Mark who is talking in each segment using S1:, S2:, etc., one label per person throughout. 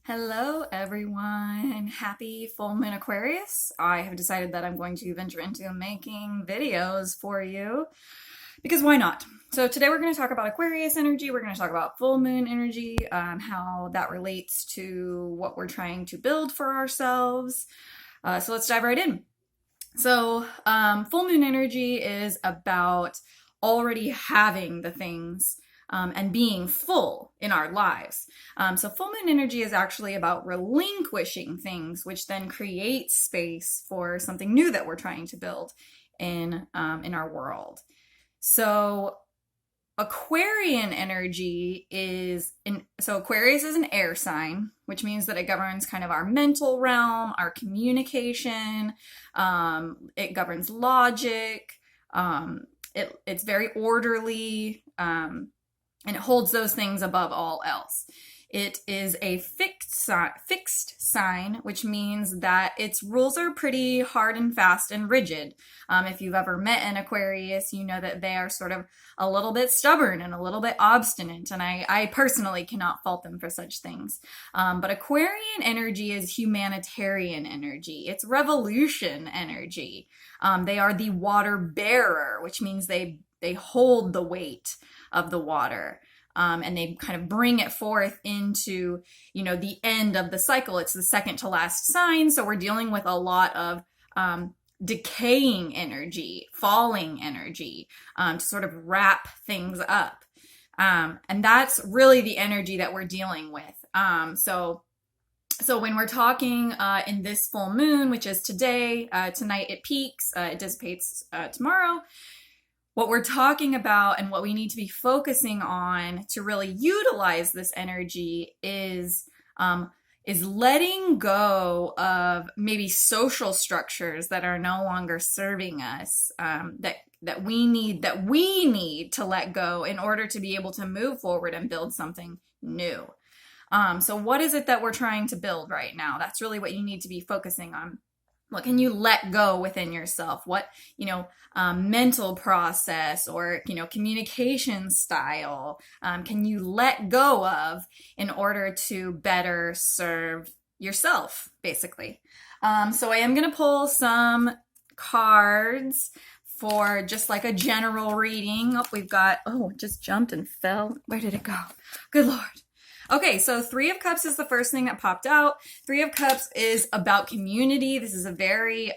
S1: Hello, everyone. Happy full moon Aquarius. I have decided that I'm going to venture into making videos for you because why not? So today we're going to talk about Aquarius energy. We're going to talk about full moon energy, how that relates to what we're trying to build for ourselves. So let's dive right in. So full moon energy is about already having the things and being full in our lives. So full moon energy is actually about relinquishing things, which then creates space for something new that we're trying to build in our world. So Aquarian energy so Aquarius is an air sign, which means that it governs kind of our mental realm, our communication. It governs logic. It's very orderly. And it holds those things above all else. It is a fixed sign, which means that its rules are pretty hard and fast and rigid. If you've ever met an Aquarius, you know that they are sort of a little bit stubborn and a little bit obstinate, and I personally cannot fault them for such things. But Aquarian energy is humanitarian energy. It's revolution energy. They are the water bearer, which means they hold the weight of the water. And they kind of bring it forth into, the end of the cycle. It's the second to last sign. So we're dealing with a lot of decaying energy, falling energy, to sort of wrap things up. And that's really the energy that we're dealing with. So when we're talking in this full moon, which is today, tonight it peaks, it dissipates tomorrow. What we're talking about and what we need to be focusing on to really utilize this energy is letting go of maybe social structures that are no longer serving us, that we need to let go in order to be able to move forward and build something new. So what is it that we're trying to build right now? That's really what you need to be focusing on. What can you let go within yourself? What, mental process or, communication style can you let go of in order to better serve yourself, basically? So I am going to pull some cards for just like a general reading. It just jumped and fell. Where did it go? Good Lord. Okay, so Three of Cups is the first thing that popped out. Three of Cups is about community. This is a very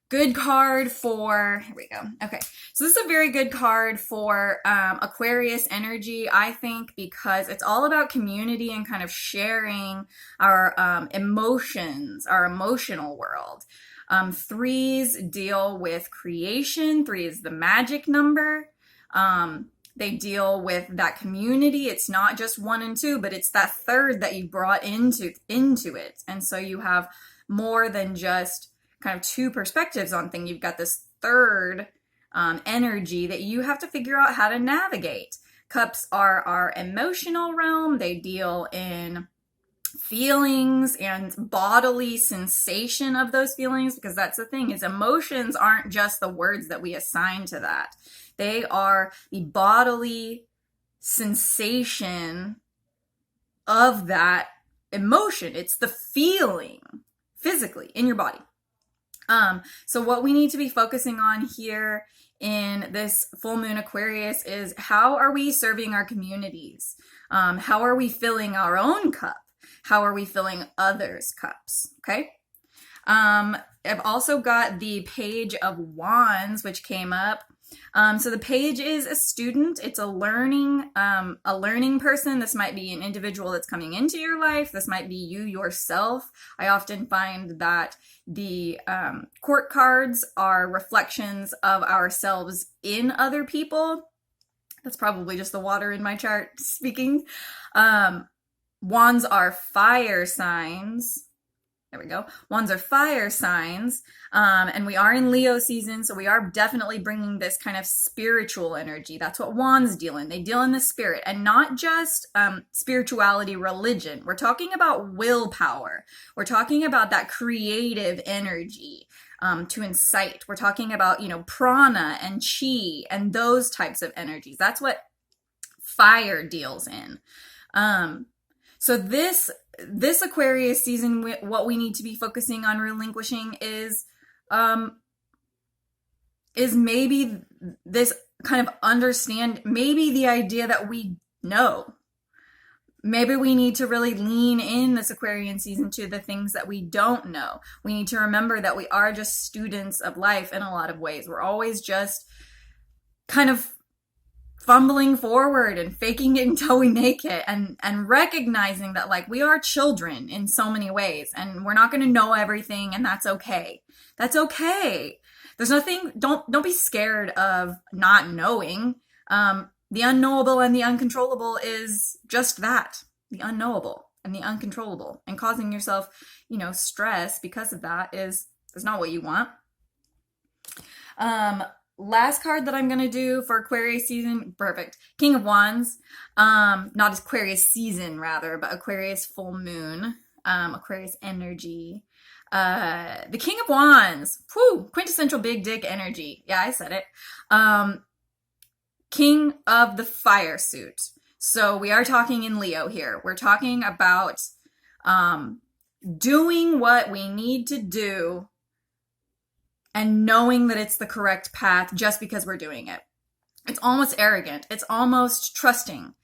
S1: good card for, here we go. Okay, so this is a very good card for Aquarius energy, I think, because it's all about community and kind of sharing our emotions, our emotional world. Threes deal with creation. Three is the magic number. They deal with that community. It's not just one and two, but it's that third that you brought into it. And so you have more than just kind of two perspectives on things. You've got this third energy that you have to figure out how to navigate. Cups are our emotional realm. They deal in feelings and bodily sensation of those feelings, because that's the thing, is emotions aren't just the words that we assign to that. They are the bodily sensation of that emotion. It's the feeling physically in your body. So what we need to be focusing on here in this full moon Aquarius is, how are we serving our communities? How are we filling our own cup? How are we filling others' cups? Okay. I've also got the Page of Wands, which came up. So the page is a student. It's a learning person. This might be an individual that's coming into your life. This might be you yourself. I often find that the court cards are reflections of ourselves in other people. That's probably just the water in my chart speaking. Wands are fire signs. There we go. Wands are fire signs. And we are in Leo season, so we are definitely bringing this kind of spiritual energy. That's what wands deal in. They deal in the spirit, and not just spirituality, religion. We're talking about willpower. We're talking about that creative energy to incite. We're talking about, prana and chi and those types of energies. That's what fire deals in. So this Aquarius season, what we need to be focusing on relinquishing is maybe this kind of maybe the idea that we know. Maybe we need to really lean in this Aquarian season to the things that we don't know. We need to remember that we are just students of life in a lot of ways. We're always just kind of fumbling forward and faking it until we make it, and recognizing that, like, we are children in so many ways, and we're not going to know everything, and that's okay. That's okay. There's nothing, don't be scared of not knowing. The unknowable and the uncontrollable is just that, the unknowable and the uncontrollable, and causing yourself, stress because of that is not what you want. Last card that I'm going to do for Aquarius season, perfect. King of Wands, not Aquarius season rather, but Aquarius full moon, Aquarius energy. The King of Wands, whew, quintessential big dick energy. Yeah, I said it. King of the fire suit. So we are talking in Leo here. We're talking about doing what we need to do and knowing that it's the correct path just because we're doing it. It's almost arrogant. It's almost trusting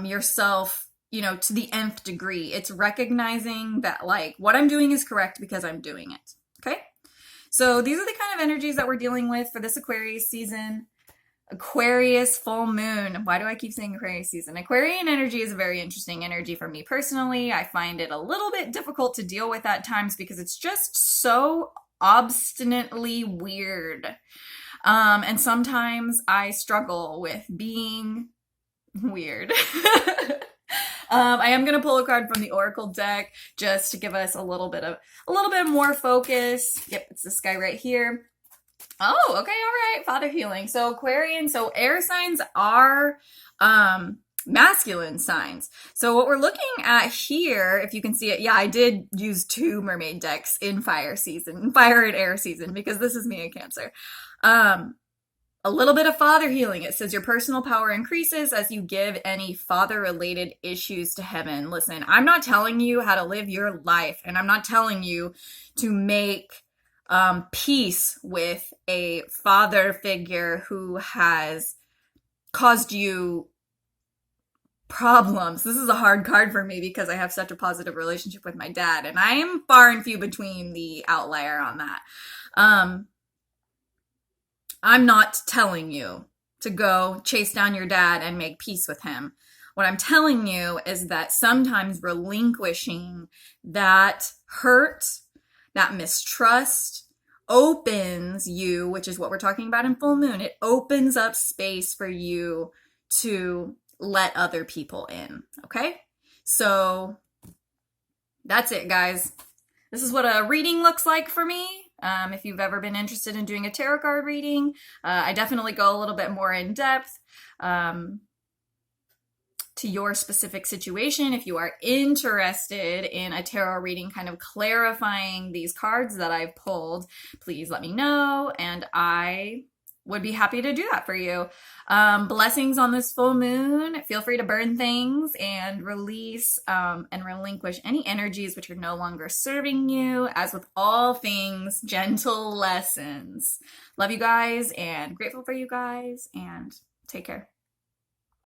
S1: yourself, to the nth degree. It's recognizing that, like, what I'm doing is correct because I'm doing it. Okay? So these are the kind of energies that we're dealing with for this Aquarius season. Aquarius full moon. Why do I keep saying Aquarius season? Aquarian energy is a very interesting energy for me personally. I find it a little bit difficult to deal with at times because it's just so obstinately weird. And sometimes I struggle with being weird. I am going to pull a card from the Oracle deck just to give us a little bit more focus. Yep, it's this guy right here. Oh, okay, all right, Father Healing. So Aquarian, so air signs are masculine signs. So what we're looking at here, if you can see it, yeah, I did use 2 mermaid decks in fire and air season, because this is me in Cancer. A little bit of father healing. It says your personal power increases as you give any father-related issues to heaven. Listen, I'm not telling you how to live your life, and I'm not telling you to make peace with a father figure who has caused you problems. This is a hard card for me because I have such a positive relationship with my dad, and I am far and few between the outlier on that. I'm not telling you to go chase down your dad and make peace with him. What I'm telling you is that sometimes relinquishing that hurt, that mistrust, opens you, which is what we're talking about in full moon. It opens up space for you to let other people in. Okay? So that's it, guys. This is what a reading looks like for me. If you've ever been interested in doing a tarot card reading, I definitely go a little bit more in depth to your specific situation. If you are interested in a tarot reading kind of clarifying these cards that I've pulled, please let me know, and I would be happy to do that for you. Blessings on this full moon. Feel free to burn things and release and relinquish any energies which are no longer serving you. As with all things, gentle lessons. Love you guys and grateful for you guys, and take care.